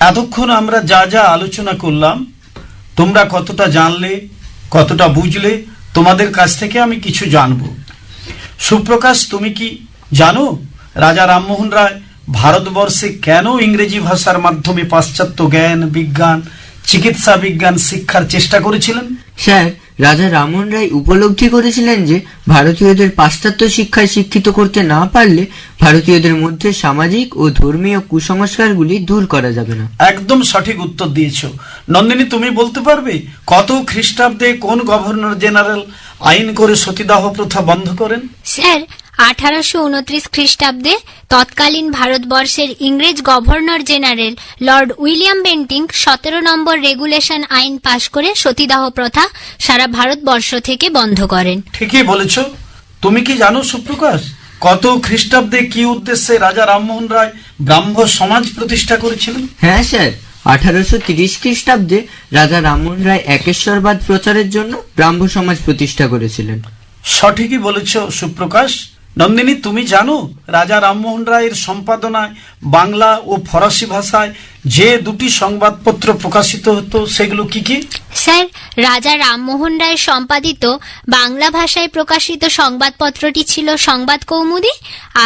এতক্ষণ আমরা যা যা আলোচনা করলাম, তোমরা কতটা জানলে, কতটা বুঝলে, তোমাদের কাছ থেকে আমি কিছু জানবো। সুপ্রকাশ, তুমি কি জানো রাজা রামমোহন রায় ভারতবর্ষে কেন ইংরেজি ভাষার মাধ্যমে পাশ্চাত্য জ্ঞান, বিজ্ঞান, চিকিৎসা বিজ্ঞান শিক্ষার চেষ্টা করেছিলেন? স্যার, রাজা রামমোহন রায় উপলব্ধি করেছিলেন যে ভারতীয়দের পাশ্চাত্য শিক্ষায় শিক্ষিত করতে না পারলে ভারতীয়দের মধ্যে সামাজিক ও ধর্মীয় কুসংস্কারগুলি দূর করা যাবে না। একদম সঠিক উত্তর দিয়েছো। নন্দিনী, তুমি বলতে পারবে কত খ্রিস্টাব্দে কোন গভর্নর জেনারেল আইন করে সতীদাহ প্রথা বন্ধ করেন? স্যার, 1829 খ্রিস্টাব্দে তৎকালীন ভারতবর্ষের ইংরেজ governor general Lord William Bentinck 17 নম্বর রেগুলেশন আইন পাশ করে সতীদাহ প্রথা সারা ভারতবর্ষ থেকে বন্ধ করেন। ঠিকই বলেছ। তুমি কি জানো সুপ্রকাশ, কত খ্রিস্টাব্দে কি উদ্দেশ্যে রাজা রামমোহন রায় ব্রাহ্ম সমাজ প্রতিষ্ঠা করেছিলেন? হ্যাঁ স্যার, 1830 খ্রিস্টাব্দে রাজা রামমোহন রায় একেশ্বরবাদ প্রচারের জন্য ব্রাহ্ম সমাজ প্রতিষ্ঠা করেছিলেন। সঠিকই বলেছ সুপ্রকাশ। নন্দিনী, তুমি জানো রাজা রামমোহন রায়ের সম্পাদনায় বাংলা ও ফরাসি ভাষায় যে দুটি সংবাদপত্র প্রকাশিত হতো সেগুলো কি কি? স্যার, রাজা রামমোহন রায় সম্পাদিত বাংলা ভাষায় প্রকাশিত সংবাদপত্রটি ছিল সংবাদ কৌমুদী,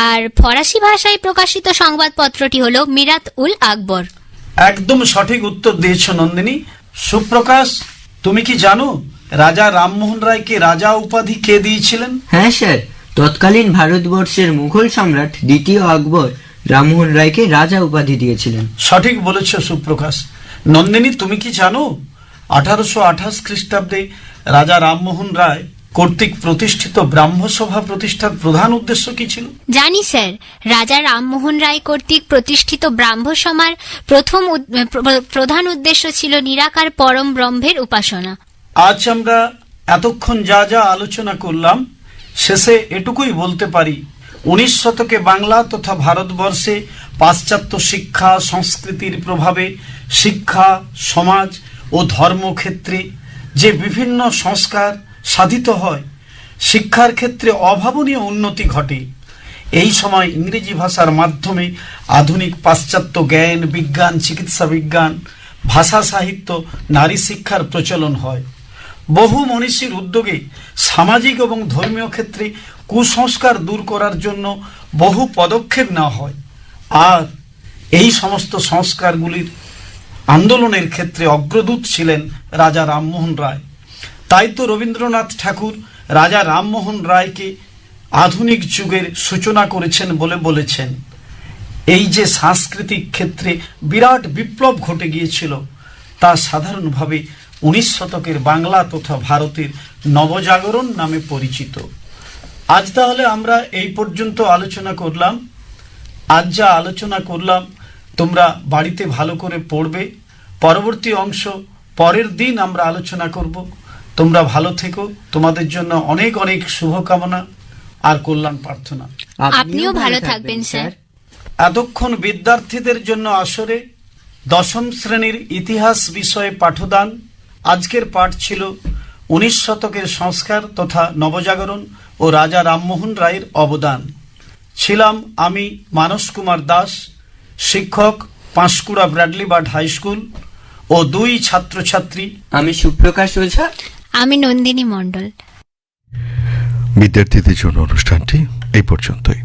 আর ফরাসি ভাষায় প্রকাশিত সংবাদপত্রটি হল মিরাত উল আকবর। একদম সঠিক উত্তর দিয়েছ নন্দিনী। সুপ্রকাশ, তুমি কি জানো রাজা রামমোহন রায়কে রাজা উপাধি কে দিয়েছিলেন? হ্যাঁ স্যার, তৎকালীন ভারতবর্ষের মুঘল সম্রাট দ্বিতীয় আকবর রামমোহন রায়কে রাজা উপাধি দিয়েছিলেন। সঠিক বলেছ সুপ্রকাশ। নন্দিনী, তুমি কি জানো 1828 খ্রিস্টাব্দে রাজা রামমোহন রায় কর্তৃক প্রতিষ্ঠিত ব্রাহ্মসভা প্রতিষ্ঠার প্রধান উদ্দেশ্য কি ছিল? জানি স্যার, রাজা রামমোহন রায় কর্তৃক প্রতিষ্ঠিত ব্রাহ্ম সমার প্রধান উদ্দেশ্য ছিল নিরাকার পরম ব্রহ্মের উপাসনা। আজ আমরা এতক্ষণ যা যা আলোচনা করলাম, শেষে এটুকুই বলতে পারি, 19 শতকে বাংলা তথা ভারতবর্ষে পাশ্চাত্য শিক্ষা সংস্কৃতির প্রভাবে শিক্ষা, সমাজ ও ধর্মক্ষেত্রে যে বিভিন্ন সংস্কার সাধিত হয়, শিক্ষার ক্ষেত্রে অভাবনীয় উন্নতি ঘটে। এই সময় ইংরেজি ভাষার মাধ্যমে আধুনিক পাশ্চাত্য জ্ঞান, বিজ্ঞান, চিকিৎসা বিজ্ঞান, ভাষা সাহিত্য, নারী শিক্ষার প্রচলন হয়। বহু মনীষীর উদ্যোগে সামাজিক এবং ধর্মীয় ক্ষেত্রে কুসংস্কার দূর করার জন্য বহু পদক্ষেপ নেওয়া হয়। আর এই সমস্ত সংস্কারগুলির আন্দোলনের ক্ষেত্রে অগ্রদূত ছিলেন রাজা রামমোহন রায়। তাই তো রবীন্দ্রনাথ ঠাকুর রাজা রামমোহন রায়কে আধুনিক যুগের সূচনা করেছেন বলে বলেছেন। এই যে সাংস্কৃতিক ক্ষেত্রে বিরাট বিপ্লব ঘটে গিয়েছিল, তা সাধারণভাবে 19 শতকের বাংলা তথা ভারতের নবজাগরণ নামে পরিচিত। আজ তাহলে আমরা এই পর্যন্ত আলোচনা করলাম। আজ যা আলোচনা করলাম তোমরা বাড়িতে ভালো করে পড়বে। পরবর্তী অংশ পরের দিন আমরা আলোচনা করব। তোমরা ভালো থেকো। তোমাদের জন্য অনেক অনেক শুভকামনা আর কল্যাণ প্রার্থনা। আপনিও ভালো থাকবেন স্যার। এতক্ষণ বিদ্যার্থীদের জন্য আসরে 10ম শ্রেণীর ইতিহাস বিষয়ে পাঠদান। আজকের পাঠ ছিল 19 শতকের সংস্কার তথা নবজাগরণ ও রাজা রামমোহন রায়ের অবদান। ছিলাম আমি মানস কুমার দাস, শিক্ষক, Panskura Bradley Bird high school ও 2 ছাত্রছাত্রী। আমি সুপ্রকাশ ওঝা। আমি নন্দিনী মণ্ডল। বিদ্যার্থীদের জন্য অনুষ্ঠানটি এই পর্যন্তই।